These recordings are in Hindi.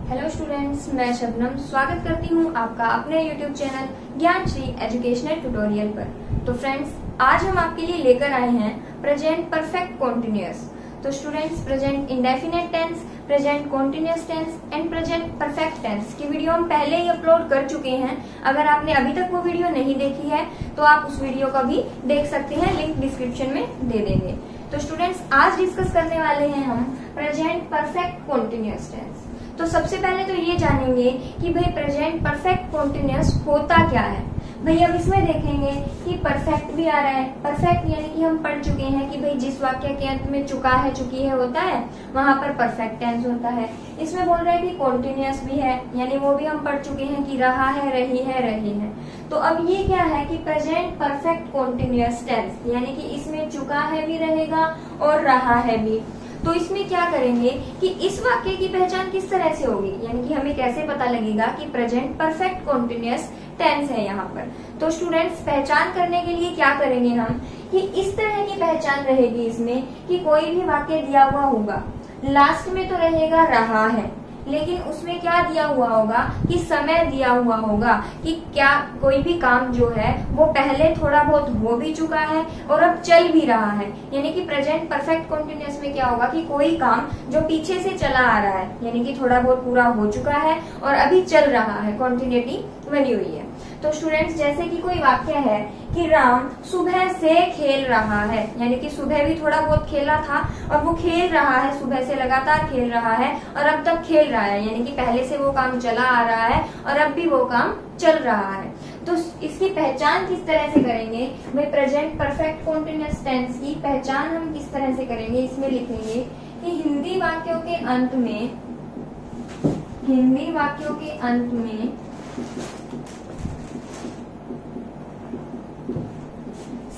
हेलो स्टूडेंट्स, मैं शबनम स्वागत करती हूँ आपका अपने यूट्यूब चैनल ज्ञान श्री एजुकेशनल ट्यूटोरियल पर। तो फ्रेंड्स, आज हम आपके लिए लेकर आए हैं प्रेजेंट परफेक्ट कॉन्टिन्यूअस। तो students, present indefinite tense, present continuous tense and present perfect tense की वीडियो हम पहले ही अपलोड कर चुके हैं। अगर आपने अभी तक वो वीडियो नहीं देखी है तो आप उस वीडियो का भी देख सकते हैं, लिंक डिस्क्रिप्शन में दे देंगे। तो स्टूडेंट्स, आज डिस्कस करने वाले हैं हम प्रेजेंट परफेक्ट कॉन्टिन्यूअस टेंस। तो सबसे पहले तो ये जानेंगे कि भाई प्रेजेंट परफेक्ट कॉन्टिन्यूअस होता क्या है। भाई अब इसमें देखेंगे कि परफेक्ट भी आ रहा है। परफेक्ट यानी कि हम पढ़ चुके हैं कि भाई जिस वाक्य के अंत में चुका है, चुकी है होता है, वहां पर परफेक्ट टेंस होता है। इसमें बोल रहे हैं कि कॉन्टिन्यूअस भी है, यानी वो भी हम पढ़ चुके हैं कि रहा है, रही है, रही है। तो अब ये क्या है कि प्रेजेंट परफेक्ट कॉन्टिन्यूअस टेंस, यानी कि इसमें चुका है भी रहेगा और रहा है भी। तो इसमें क्या करेंगे कि इस वाक्य की पहचान किस तरह से होगी, यानी कि हमें कैसे पता लगेगा कि प्रेजेंट परफेक्ट कॉन्टिन्यूअस टेंस है यहाँ पर। तो स्टूडेंट्स, पहचान करने के लिए क्या करेंगे हम कि इस तरह की पहचान रहेगी इसमें कि कोई भी वाक्य दिया हुआ होगा, लास्ट में तो रहेगा रहा है, लेकिन उसमें क्या दिया हुआ होगा कि समय दिया हुआ होगा कि क्या कोई भी काम जो है वो पहले थोड़ा बहुत हो भी चुका है और अब चल भी रहा है। यानी कि प्रेजेंट परफेक्ट कॉन्टिन्यूअस में क्या होगा कि कोई काम जो पीछे से चला आ रहा है, यानी कि थोड़ा बहुत पूरा हो चुका है और अभी चल रहा है, कॉन्टिन्यूटी बनी हुई है। तो स्टूडेंट्स, जैसे कि कोई वाक्य है कि राम सुबह से खेल रहा है, यानी कि सुबह भी थोड़ा बहुत खेला था और वो खेल रहा है, सुबह से लगातार खेल रहा है और अब तक खेल रहा है, यानी कि पहले से वो काम चला आ रहा है और अब भी वो काम चल रहा है। तो इसकी पहचान किस तरह से करेंगे भाई, प्रेजेंट परफेक्ट कॉन्टिन्यूअस टेंस की पहचान हम किस तरह से करेंगे, इसमें लिखेंगे कि हिंदी वाक्यों के अंत में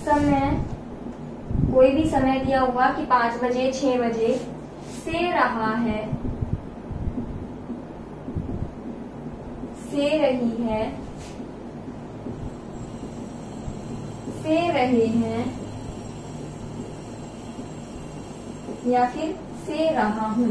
समय, कोई भी समय दिया होगा कि 5 बजे, 6 बजे, से रहा है, से रही है, से रहे हैं, या फिर से रहा हूं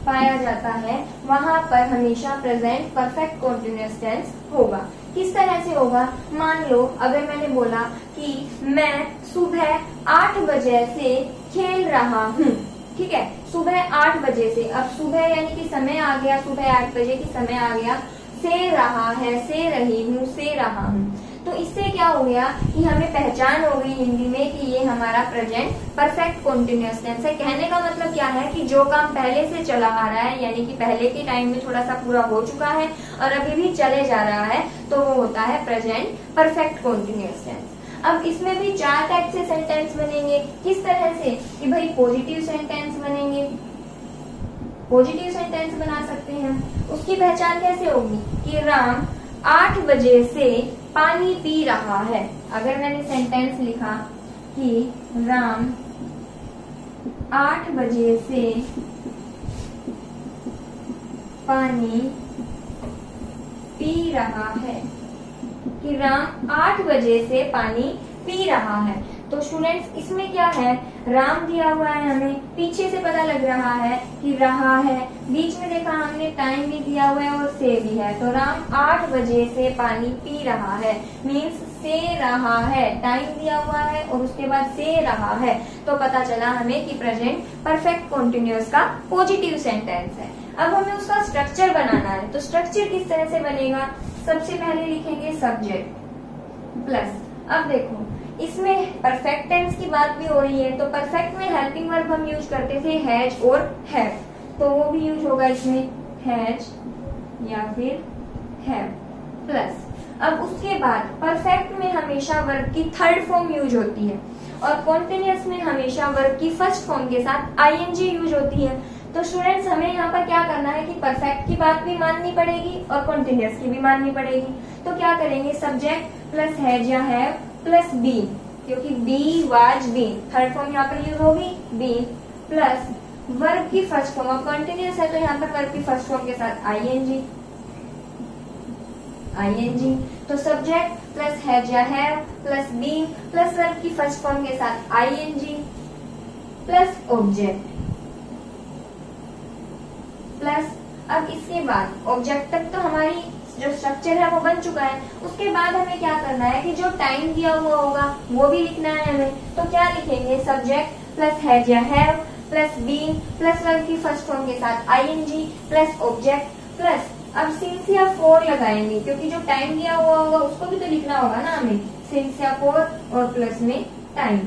पाया जाता है, वहां पर हमेशा प्रेजेंट परफेक्ट कॉन्टिन्यूअस टेंस होगा। किस तरह से होगा, मान लो अगर मैंने बोला कि मैं सुबह 8 बजे से खेल रहा हूँ, ठीक है, सुबह 8 बजे से, अब सुबह यानी कि समय आ गया, सुबह 8 बजे की समय आ गया, से रहा है, से रही हूँ, से रहा हूँ। तो इससे क्या हो गया कि हमें पहचान हो गई हिंदी में कि ये हमारा प्रेजेंट परफेक्ट कॉन्टिन्यूअस टेंस है। कहने का मतलब क्या है कि जो काम पहले से चला आ रहा है, यानी कि पहले के टाइम में थोड़ा सा पूरा हो चुका है और अभी भी चले जा रहा है, तो वो होता है प्रेजेंट परफेक्ट कॉन्टिन्यूअस टेंस। अब इसमें भी 4 टाइप से सेंटेंस बनेंगे। किस तरह से कि भाई पॉजिटिव सेंटेंस बनेंगे, पॉजिटिव सेंटेंस बना सकते हैं। उसकी पहचान कैसे होगी कि राम 8 बजे से पानी पी रहा है। अगर मैंने सेंटेंस लिखा कि राम 8 बजे से पानी पी रहा है, कि राम 8 बजे से पानी पी रहा है। तो स्टूडेंट्स, इसमें क्या है, राम दिया हुआ है, हमें पीछे से पता लग रहा है कि रहा है, बीच में देखा हमने टाइम भी दिया हुआ है और से भी है। तो राम 8 बजे से पानी पी रहा है मीन्स से रहा है, टाइम दिया हुआ है और उसके बाद से रहा है, तो पता चला हमें कि प्रेजेंट परफेक्ट कॉन्टिन्यूअस का पॉजिटिव सेंटेंस है। अब हमें उसका स्ट्रक्चर बनाना है। तो स्ट्रक्चर किस तरह से बनेगा, सबसे पहले लिखेंगे सब्जेक्ट प्लस, अब देखो इसमें परफेक्ट टेंस की बात भी हो रही है, तो परफेक्ट में हेल्पिंग वर्ब हम यूज करते थे हैज और हैव, तो वो भी यूज होगा इसमें हैज या फिर हैव प्लस। अब उसके बाद परफेक्ट में हमेशा वर्ब की थर्ड फॉर्म यूज होती है और कॉन्टिन्यूअस में हमेशा वर्ब की फर्स्ट फॉर्म के साथ आईएनजी यूज होती है। तो स्टूडेंट्स, हमें यहाँ पर क्या करना है कि परफेक्ट की बात भी माननी पड़ेगी और कॉन्टिन्यूअस की भी माननी पड़ेगी। तो क्या करेंगे, सब्जेक्ट प्लस हैज या हैव प्लस बीन, क्योंकि be was been, third form यहाँ पर यूज होगी बीन, प्लस वर्ब की फर्स्ट फॉर्म, अब कंटिन्यूअस है तो यहाँ पर वर्ब की फर्स्ट फॉर्म के साथ आईएनजी, आईएनजी। तो सब्जेक्ट प्लस हैज या have plus been plus verb की फर्स्ट फॉर्म के साथ आईएनजी प्लस ऑब्जेक्ट, प्लस अब इसके बाद ऑब्जेक्ट तक तो हमारी जो स्ट्रक्चर है वो बन चुका है। उसके बाद हमें क्या करना है कि जो टाइम दिया हुआ होगा वो भी लिखना है हमें। तो क्या लिखेंगे, सब्जेक्ट प्लस हैज या have plus been plus verb की फर्स्ट फॉर्म के साथ आईएनजी प्लस ऑब्जेक्ट प्लस अब सिंस या फॉर लगाएंगे, क्योंकि जो टाइम दिया हुआ होगा उसको भी तो लिखना होगा ना हमें, सिंस या फॉर और प्लस में टाइम।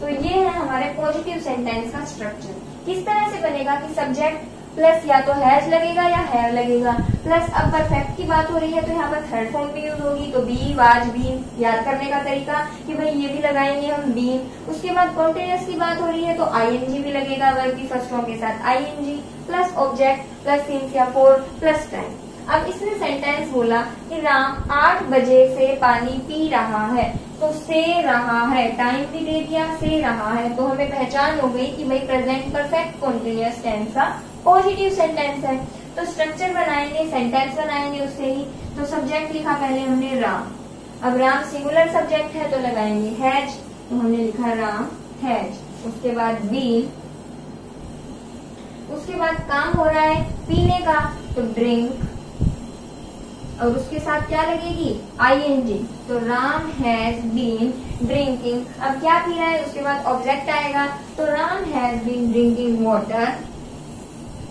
तो ये है हमारे पॉजिटिव सेंटेंस का स्ट्रक्चर। किस तरह से बनेगा कि सब्जेक्ट प्लस या तो हैज लगेगा या हैव लगेगा, प्लस अब परफेक्ट की बात हो रही है तो यहाँ पर थर्ड फॉर्म भी यूज होगी, तो बी वाज बीन। याद करने का तरीका कि भाई ये भी लगाएंगे हम बीन। उसके बाद कॉन्टिन्यूअस की बात हो रही है तो आईएनजी भी लगेगा वर्ब की फर्स्ट फॉर्म के साथ ING plus object plus since या फॉर प्लस टाइम। अब इसने सेंटेंस बोला कि राम 8 बजे से पानी पी रहा है, तो से रहा है, टाइम भी दे दिया, से रहा है, तो हमें पहचान हो गई कि भाई प्रेजेंट परफेक्ट कॉन्टिन्यूअस टेंस का पॉजिटिव सेंटेंस है। तो स्ट्रक्चर बनाएंगे, सेंटेंस बनाएंगे उससे ही। तो सब्जेक्ट लिखा पहले हमने राम, अब राम सिंगुलर सब्जेक्ट है तो लगाएंगे हैज, तो हमने लिखा राम हैज। उसके बाद बीन, उसके बाद काम हो रहा है पीने का तो ड्रिंक, और उसके साथ क्या लगेगी आईएनजी, तो राम हैज बीन ड्रिंकिंग। अब क्या पी रहा है, उसके बाद ऑब्जेक्ट आएगा तो Ram has been drinking water.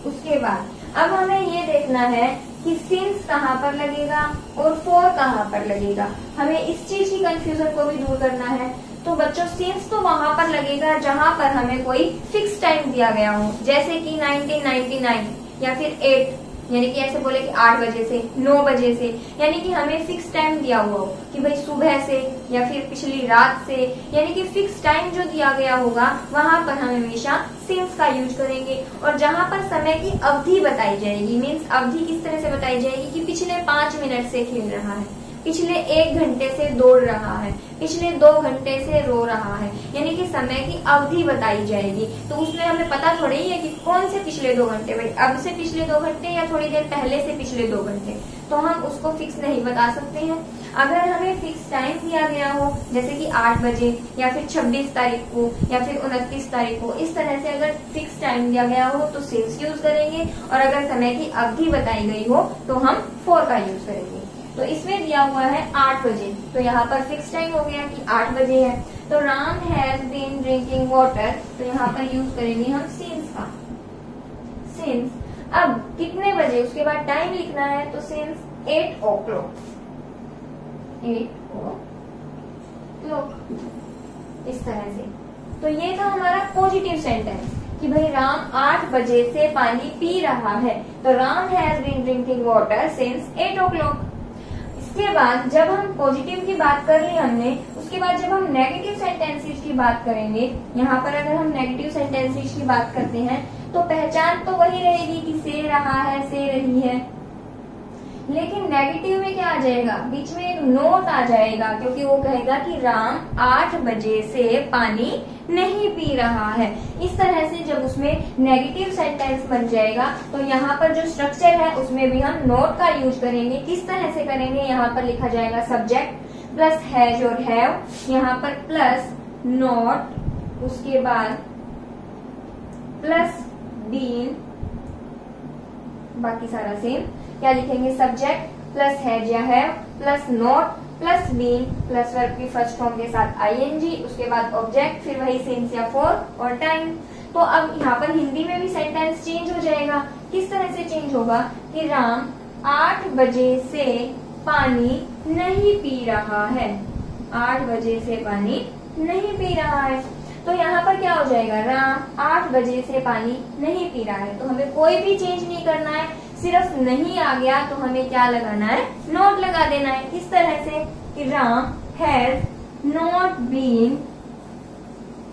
उसके बाद अब हमें ये देखना है कि सिंस कहाँ पर लगेगा और फॉर कहाँ पर लगेगा। हमें इस चीज की कंफ्यूजन को भी दूर करना है। तो बच्चों सिंस तो वहां पर लगेगा जहां पर हमें कोई फिक्स टाइम दिया गया हो, जैसे कि 1999 या फिर 8, यानी कि ऐसे बोले कि 8 बजे से 9 बजे से, यानी कि हमें फिक्स टाइम दिया हुआ हो कि भाई सुबह से या फिर पिछली रात से, यानी कि फिक्स टाइम जो दिया गया होगा वहां पर हम हमेशा सिंस का यूज करेंगे। और जहां पर समय की अवधि बताई जाएगी, मीन्स अवधि किस तरह से बताई जाएगी कि पिछले 5 मिनट से खेल रहा है, पिछले 1 घंटे से दौड़ रहा है, पिछले 2 घंटे से रो रहा है, यानी कि समय की अवधि बताई जाएगी। तो उसमें हमें पता थोड़ी ही है कि कौन से पिछले 2 घंटे, भाई अब से पिछले 2 घंटे या थोड़ी देर पहले से पिछले 2 घंटे, तो हम उसको फिक्स नहीं बता सकते हैं। अगर हमें फिक्स टाइम दिया गया हो, जैसे कि 8 बजे या फिर 26 तारीख को या फिर 29 तारीख को, इस तरह से अगर फिक्स टाइम दिया गया हो तो सिंस यूज करेंगे, और अगर समय की अवधि बताई गई हो तो हम फॉर का यूज करेंगे। तो इसमें दिया हुआ है 8 बजे, तो यहाँ पर फिक्स टाइम हो गया कि 8 बजे है, तो Ram has been drinking water, तो यहाँ पर यूज करेंगे हम सिंस का, सिंस। अब कितने बजे, उसके बाद टाइम लिखना है, तो सिंस 8 o'clock, 8 o'clock, इस तरह से। तो ये था हमारा पॉजिटिव सेंटेंस कि भाई राम 8 बजे से पानी पी रहा है, तो Ram has been drinking water since 8 o'clock। इसके बाद जब हम पॉजिटिव की बात कर ली हमने, उसके बाद जब हम नेगेटिव सेंटेंसेस की बात करेंगे, यहाँ पर अगर हम नेगेटिव सेंटेंसेस की बात करते हैं तो पहचान तो वही रहेगी कि से रहा है, से रही है, लेकिन नेगेटिव में क्या आ जाएगा, बीच में एक नोट आ जाएगा, क्योंकि वो कहेगा कि राम 8 बजे से पानी नहीं पी रहा है। इस तरह से जब उसमें नेगेटिव सेंटेंस बन जाएगा तो यहाँ पर जो स्ट्रक्चर है उसमें भी हम नोट का यूज करेंगे। किस तरह से करेंगे, यहाँ पर लिखा जाएगा सब्जेक्ट प्लस हैज और हैव, यहाँ पर प्लस नोट, उसके बाद प्लस बीन, बाकी सारा सेम। क्या लिखेंगे, सब्जेक्ट प्लस हैज या have plus not plus been plus verb की फर्स्ट फॉर्म के साथ आईएनजी, उसके बाद ऑब्जेक्ट, फिर वही सिंस या फॉर और टाइम। तो अब यहाँ पर हिंदी में भी सेंटेंस चेंज हो जाएगा। किस तरह से चेंज होगा कि राम 8 बजे से पानी नहीं पी रहा है, 8 बजे से पानी नहीं पी रहा है। तो यहाँ पर क्या हो जाएगा, राम 8 बजे से पानी नहीं पी रहा है। तो हमें कोई भी चेंज नहीं करना है, सिर्फ नहीं आ गया तो हमें क्या लगाना है, नोट लगा देना है। किस तरह से कि Ram has not been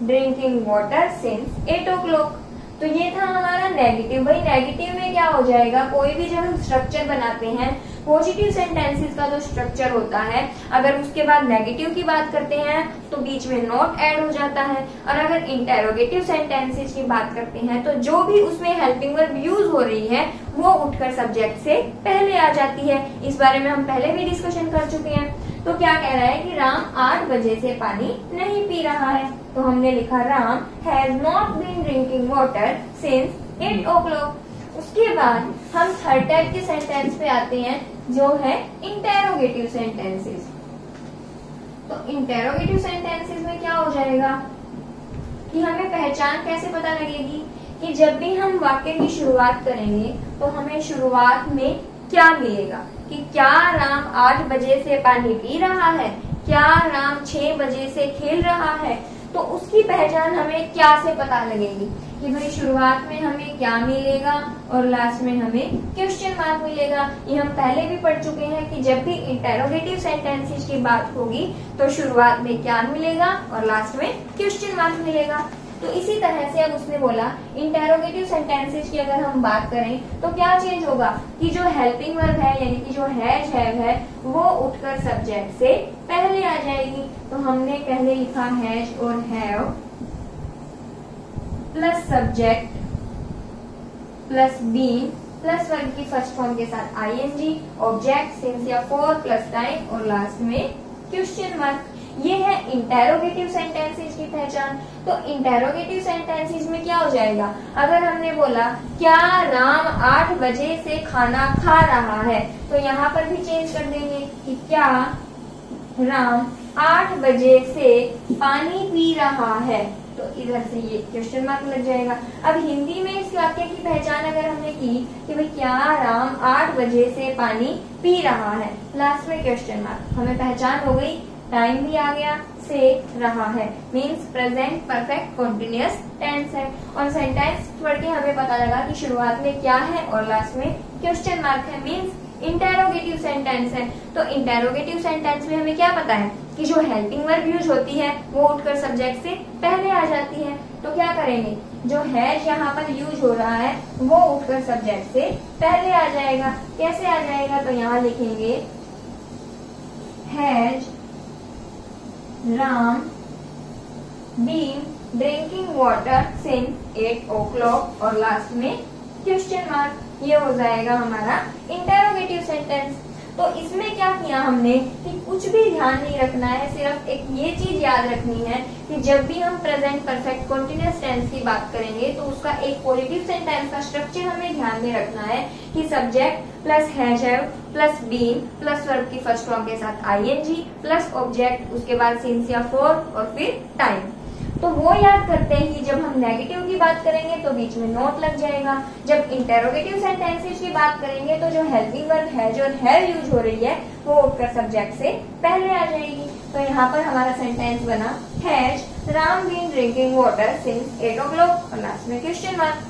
drinking water since 8 o'clock। तो ये था हमारा नेगेटिव। भाई नेगेटिव में क्या हो जाएगा, कोई भी जब हम स्ट्रक्चर बनाते हैं, पॉजिटिव सेंटेंसेस का जो स्ट्रक्चर होता है, अगर उसके बाद नेगेटिव की बात करते हैं तो बीच में नॉट ऐड हो जाता है, और अगर इंटेरोगेटिव सेंटेंसेस की बात करते हैं तो जो भी उसमें हेल्पिंग वर्ब यूज हो रही है वो उठकर सब्जेक्ट से पहले आ जाती है। इस बारे में हम पहले भी डिस्कशन कर चुके हैं। तो क्या कह रहा है कि राम 8 बजे से पानी नहीं पी रहा है, तो हमने लिखा Ram has not been drinking water since 8 o'clock। उसके बाद हम थर्ड टाइप के सेंटेंस पे आते हैं जो है इंटेरोगेटिव सेंटेंसेस। तो इंटेरोगेटिव सेंटेंसेस में क्या हो जाएगा कि हमें पहचान कैसे पता लगेगी कि जब भी हम वाक्य की शुरुआत करेंगे तो हमें शुरुआत में क्या मिलेगा, कि क्या राम 8 बजे से पानी पी रहा है, क्या राम 6 बजे से खेल रहा है। तो उसकी पहचान हमें क्या से पता लगेगी कि भाई शुरुआत में हमें क्या मिलेगा और लास्ट में हमें क्वेश्चन मार्क मिलेगा। ये हम पहले भी पढ़ चुके हैं कि जब भी इंटेरोगेटिव सेंटेंसेस की बात होगी तो शुरुआत में क्या मिलेगा और लास्ट में क्वेश्चन मार्क मिलेगा। तो इसी तरह से अब उसने बोला इंटेरोगेटिव सेंटेंसेस की अगर हम बात करें तो क्या चेंज होगा कि जो हेल्पिंग वर्ब है यानी कि जो हैज हैव है वो उठकर सब्जेक्ट से पहले आ जाएगी। तो हमने पहले लिखा हैज और have plus subject plus being plus verb की फर्स्ट फॉर्म के साथ आईएनजी, ऑब्जेक्ट, सिंस या फॉर प्लस टाइम और लास्ट में क्वेश्चन मार्क। ये है इंटेरोगेटिव सेंटेंसेस की पहचान। तो इंटेरोगेटिव सेंटेंसेस में क्या हो जाएगा, अगर हमने बोला क्या राम 8 बजे से खाना खा रहा है तो यहाँ पर भी चेंज कर देंगे कि क्या राम 8 बजे से पानी पी रहा है। तो इधर से ये क्वेश्चन मार्क लग जाएगा। अब हिंदी में इस वाक्य की पहचान अगर हमने की कि भाई क्या राम 8 बजे से पानी पी रहा है, लास्ट में क्वेश्चन मार्क, हमें पहचान हो गई, टाइम भी आ गया, से रहा है means present perfect continuous tense है। और सेंटेंस पढ़ के हमें पता लगा कि शुरुआत में क्या है और लास्ट में क्वेश्चन मार्क है मीन्स इंटेरोगेटिव सेंटेंस है। तो इंटेरोगेटिव सेंटेंस में हमें क्या पता है कि जो हेल्पिंग वर्ब यूज होती है वो उठकर सब्जेक्ट से पहले आ जाती है। तो क्या करेंगे, जो हैज यहाँ पर यूज हो रहा है वो उठकर सब्जेक्ट से पहले आ जाएगा। कैसे आ जाएगा, तो यहाँ लिखेंगे has Ram been drinking water since 8 o'clock और लास्ट में क्वेश्चन मार्क। ये हो जाएगा हमारा इंटेरोगेटिव सेंटेंस। तो इसमें क्या किया हमने कि कुछ भी ध्यान नहीं रखना है, सिर्फ एक ये चीज याद रखनी है कि जब भी हम प्रेजेंट परफेक्ट कॉन्टिन्यूअस टेंस की बात करेंगे तो उसका एक पॉजिटिव सेंटेंस का स्ट्रक्चर हमें ध्यान में रखना है कि subject plus has have plus been plus verb की फर्स्ट फॉर्म के साथ आईएनजी प्लस ऑब्जेक्ट, उसके बाद सिंस या फॉर और फिर टाइम। तो वो याद करते हैं कि जब हम नेगेटिव की बात करेंगे तो बीच में नोट लग जाएगा, जब इंटेरोगेटिव सेंटेंसेस की बात करेंगे तो जो हेल्पिंग वर्ब हैज और हैव यूज हो रही है वो उठकर सब्जेक्ट से पहले आ जाएगी। तो यहाँ पर हमारा सेंटेंस बना has Ram been drinking water since 8 o'clock और लास्ट में क्वेश्चन मार्क।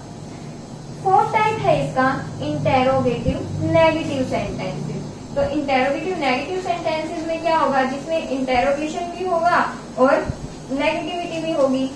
फोर्थ टाइप है इसका इंटेरोगेटिव नेगेटिव सेंटेंसेस। तो इंटेरोगेटिव नेगेटिव सेंटेंसेस में क्या होगा, जिसमें इंटेरोगेशन भी होगा और नेगेटिविटी भी होगी।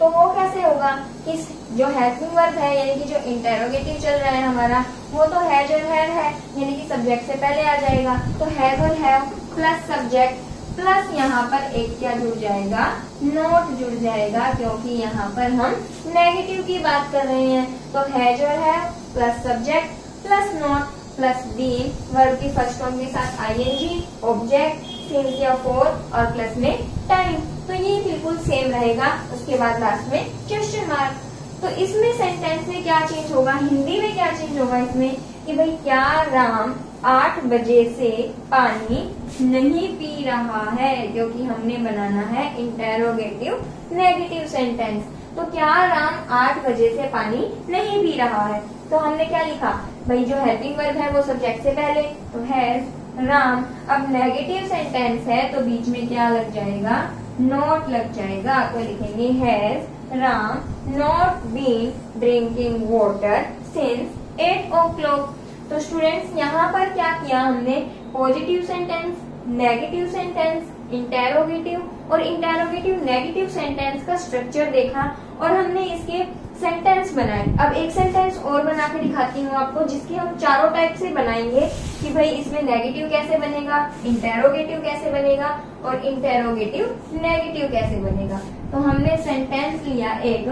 तो वो कैसे होगा कि जो हेल्पिंग वर्ब है यानी कि जो इंटेरोगेटिव चल रहा है हमारा वो तो हैज और हैव है यानी कि सब्जेक्ट से पहले आ जाएगा। तो हैव और हैव प्लस सब्जेक्ट प्लस यहाँ पर एक क्या जुड़ जाएगा, नोट जुड़ जाएगा, क्योंकि यहाँ पर हम नेगेटिव की बात कर रहे हैं। तो हैज और have plus subject plus not plus been verb की फर्स्ट फॉर्म के साथ आईएनजी, ऑब्जेक्ट, सिंस या फॉर और प्लस में टाइम। तो ये बिल्कुल सेम रहेगा, उसके बाद लास्ट में क्वेश्चन मार्क। तो इसमें सेंटेंस में क्या चेंज होगा, हिंदी में क्या चेंज होगा इसमें कि भाई क्या राम 8 बजे से पानी नहीं पी रहा है, क्योंकि हमने बनाना है इंटेरोगेटिव नेगेटिव सेंटेंस। तो क्या राम 8 बजे से पानी नहीं पी रहा है, तो हमने क्या लिखा भाई जो हेल्पिंग वर्ब है वो सब्जेक्ट से पहले, तो हैज राम। अब नेगेटिव सेंटेंस है तो बीच में क्या लग जाएगा, नॉट लग जाएगा। तो लिखेंगे has Ram not been drinking water since 8 o'clock। तो स्टूडेंट्स यहाँ पर क्या किया हमने, positive sentence, negative sentence, interrogative और इंटेरोगेटिव नेगेटिव सेंटेंस का स्ट्रक्चर देखा और हमने इसके सेंटेंस बनाए। अब एक सेंटेंस और बना के दिखाती हूँ आपको जिसके हम चारों टाइप से बनाएंगे कि भाई इसमें नेगेटिव कैसे बनेगा, इंटेरोगेटिव कैसे बनेगा और इंटेरोगेटिव नेगेटिव कैसे बनेगा। तो हमने सेंटेंस लिया एक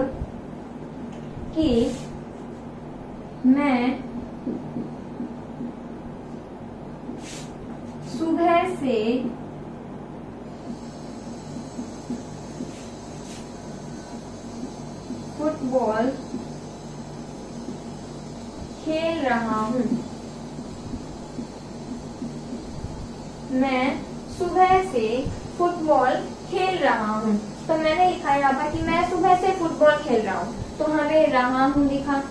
कि मैं सुबह से फुटबॉल खेल रहा हूँ। मैं सुबह से फुटबॉल खेल रहा हूँ। तो मैंने लिखा यहाँ पर कि मैं सुबह से फुटबॉल खेल रहा हूँ, तो हमें रहा हूँ लिखा।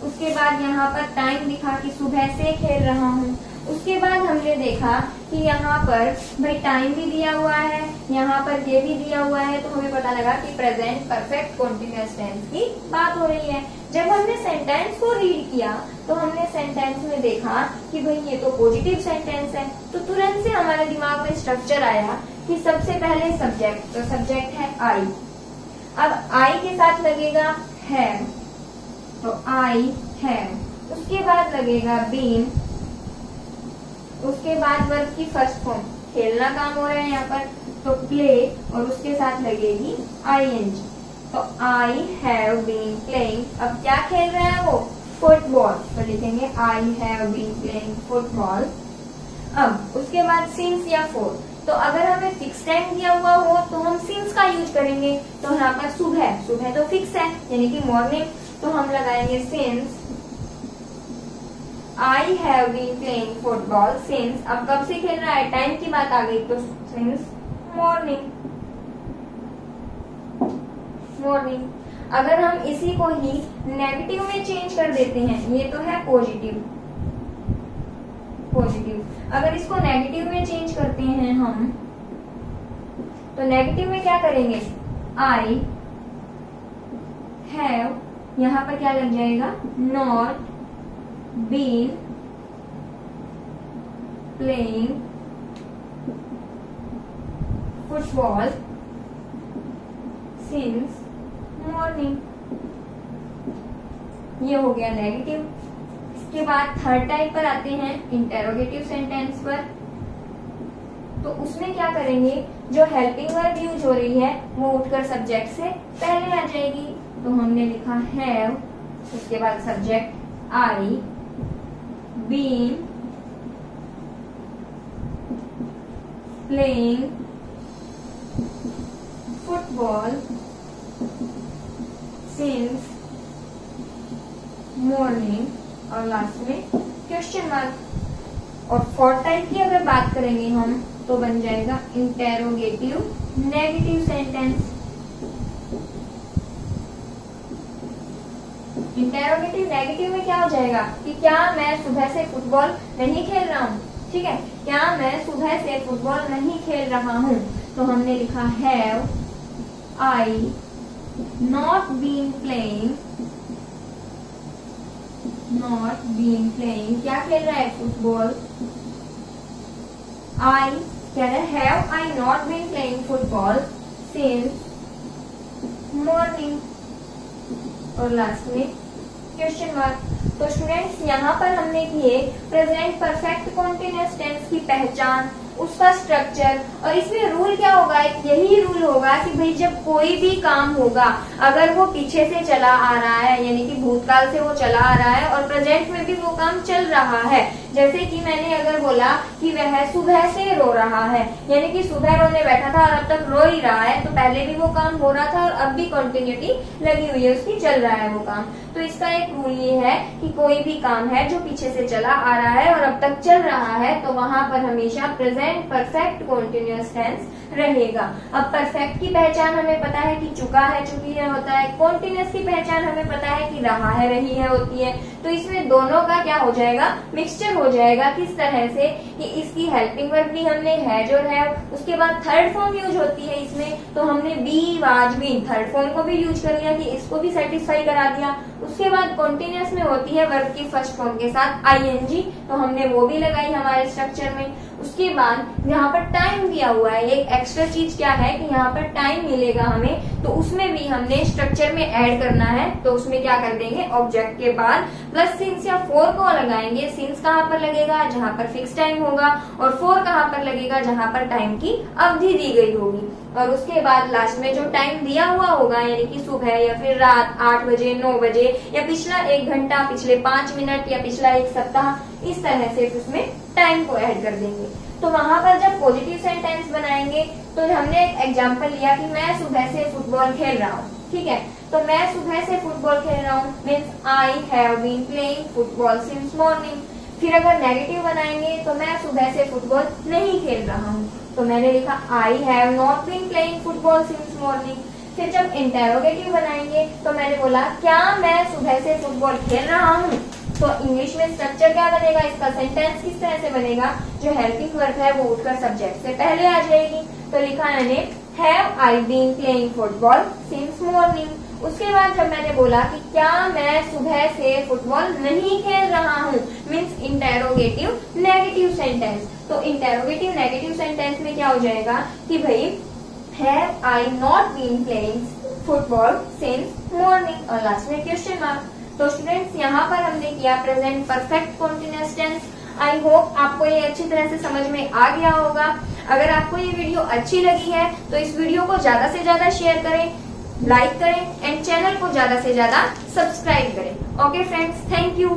उसके बाद यहाँ पर टाइम लिखा कि सुबह से खेल रहा हूँ। उसके बाद हमने देखा कि यहाँ पर भाई टाइम भी दिया हुआ है, यहाँ पर ये भी दिया हुआ है, तो हमें पता लगा कि प्रेजेंट परफेक्ट कॉन्टिन्यूअस टेंस की बात हो रही है। जब हमने सेंटेंस को रीड किया तो हमने सेंटेंस में देखा कि भाई ये तो पॉजिटिव सेंटेंस है, तो तुरंत से हमारे दिमाग में स्ट्रक्चर आया कि सबसे पहले सब्जेक्ट, तो सब्जेक्ट है आई। अब आई के साथ लगेगा हैव, तो आई हैव। उसके बाद लगेगा बीन, उसके बाद वर्ब की फर्स्ट फॉर्म, खेलना काम हो रहा है यहाँ पर, तो प्ले, और उसके साथ लगेगी ing। तो आई हैव बीन प्लेइंग। अब क्या खेल रहा है वो? फुटबॉल, तो लिखेंगे I have been playing football. अब उसके बाद सिंस या फॉर, तो अगर हमें फिक्स टाइम दिया हुआ हो तो हम सिंस का यूज करेंगे। तो यहाँ पर सुबह, सुबह तो फिक्स है यानी कि मॉर्निंग, तो हम लगाएंगे since I have been playing football since. अब कब से खेल रहा है? टाइम की बात आ गई, तो सिंस मॉर्निंग, मॉर्निंग। अगर हम इसी को ही नेगेटिव में चेंज कर देते हैं, ये तो है पॉजिटिव, पॉजिटिव। अगर इसको नेगेटिव में चेंज करते हैं हम, तो नेगेटिव में क्या करेंगे? आई हैव, यहां पर क्या लग जाएगा? Not been playing football since morning. ये हो गया नेगेटिव। इसके बाद थर्ड टाइप पर आते हैं, इंटेरोगेटिव सेंटेंस पर। तो उसमें क्या करेंगे? जो हेल्पिंग वर्ब यूज हो रही है वो उठकर सब्जेक्ट से पहले आ जाएगी। तो हमने लिखा हैव, उसके बाद subject I, been playing football since morning, और लास्ट में क्वेश्चन मार्क। और फोर्थ टाइप की अगर बात करेंगे हम, तो बन जाएगा interrogative negative sentence. Interrogative negative में क्या हो जाएगा कि क्या मैं सुबह से फुटबॉल नहीं खेल रहा हूँ? ठीक है, क्या मैं सुबह से फुटबॉल नहीं खेल रहा हूँ? तो हमने लिखा have I not been playing, not been playing, क्या खेल रहा है? फुटबॉल। आई कह रहा है have I not been playing football since morning, और लास्ट में क्वेश्चन मार्क। तो स्टूडेंट्स यहाँ पर हमने किए प्रेजेंट परफेक्ट कॉन्टिन्यूअस टेंस की पहचान, उसका स्ट्रक्चर, और इसमें रूल क्या होगा? एक यही रूल होगा कि भाई जब कोई भी काम होगा, अगर वो पीछे से चला आ रहा है यानी कि भूतकाल से वो चला आ रहा है और प्रेजेंट में भी वो काम चल रहा है, जैसे कि मैंने अगर बोला कि वह सुबह से रो रहा है, यानी कि सुबह रोने बैठा था और अब तक रो ही रहा है, तो पहले भी वो काम हो रहा था और अब भी कंटिन्यूटी लगी हुई है, उसकी चल रहा है वो काम। तो इसका एक रूल ये है कि कोई भी काम है जो पीछे से चला आ रहा है और अब तक चल रहा है, तो वहां पर हमेशा प्रेजेंट परफेक्ट कॉन्टिन्यूअस टेंस रहेगा। अब परफेक्ट की पहचान हमें पता है कि चुका है, चुकी है होता है। कॉन्टिन्यूअस की पहचान हमें पता है कि रहा है, रही है होती है। तो इसमें दोनों का क्या हो जाएगा? मिक्सचर हो जाएगा। किस तरह से कि इसकी हेल्पिंग वर्ब भी हमने हैज और हैव, उसके बाद थर्ड फॉर्म यूज होती है इसमें, तो हमने be was been third form को भी यूज कर लिया कि इसको भी सेटिस्फाई करा दिया। उसके बाद कॉन्टिन्यूअस में होती है वर्ब की फर्स्ट फॉर्म के साथ आईएनजी, तो हमने वो भी लगाई हमारे स्ट्रक्चर में। उसके बाद यहाँ पर टाइम दिया हुआ है, एक एक्स्ट्रा चीज क्या है कि यहाँ पर टाइम मिलेगा हमें, तो उसमें भी हमने स्ट्रक्चर में ऐड करना है। तो उसमें क्या कर देंगे? ऑब्जेक्ट के बाद प्लस सिंस या फोर को लगाएंगे। सिंस कहाँ पर लगेगा? जहाँ पर फिक्स टाइम होगा, और फोर कहाँ पर लगेगा? जहाँ पर टाइम की अवधि दी गई होगी। और उसके बाद लास्ट में जो टाइम दिया हुआ होगा, यानी कि सुबह या फिर रात 8 बजे, 9 बजे, या पिछला 1 घंटा, पिछले 5 मिनट, या पिछला 1 सप्ताह, इस तरह से उसमें टाइम को ऐड कर देंगे। तो वहां पर जब पॉजिटिव सेंटेंस बनाएंगे तो हमने एक एग्जांपल लिया कि मैं सुबह से फुटबॉल खेल रहा हूँ, ठीक है। तो मैं सुबह से फुटबॉल खेल रहा हूँ means I have been playing football since morning. फिर अगर नेगेटिव बनाएंगे तो मैं सुबह से फुटबॉल नहीं खेल रहा हूँ, तो मैंने लिखा I have not been playing football since morning. फिर जब इंटेरोगेटिव बनाएंगे तो मैंने बोला क्या मैं सुबह से फुटबॉल खेल रहा हूँ। तो इंग्लिश में स्ट्रक्चर क्या बनेगा, इसका सेंटेंस किस तरह से बनेगा, जो हेल्पिंग वर्ब है वो उठकर सब्जेक्ट से पहले आ जाएगी। तो लिखा मैंने have I been playing football since morning. उसके बाद जब मैंने बोला कि क्या मैं सुबह से फुटबॉल नहीं खेल रहा हूँ मीन्स इंटेरोगेटिव नेगेटिव सेंटेंस। तो इंटेरोगेटिव नेगेटिव सेंटेंस में क्या हो जाएगा कि भाई have I not been playing football since morning और लास्ट में क्वेश्चन मार्क। तो स्टूडेंट्स यहाँ पर हमने किया present perfect continuous tense. I hope आपको ये अच्छी तरह से समझ में आ गया होगा। अगर आपको ये वीडियो अच्छी लगी है तो इस वीडियो को ज्यादा से ज्यादा शेयर करें, लाइक करें एंड चैनल को ज्यादा से ज्यादा सब्सक्राइब करें। Okay friends, thank you.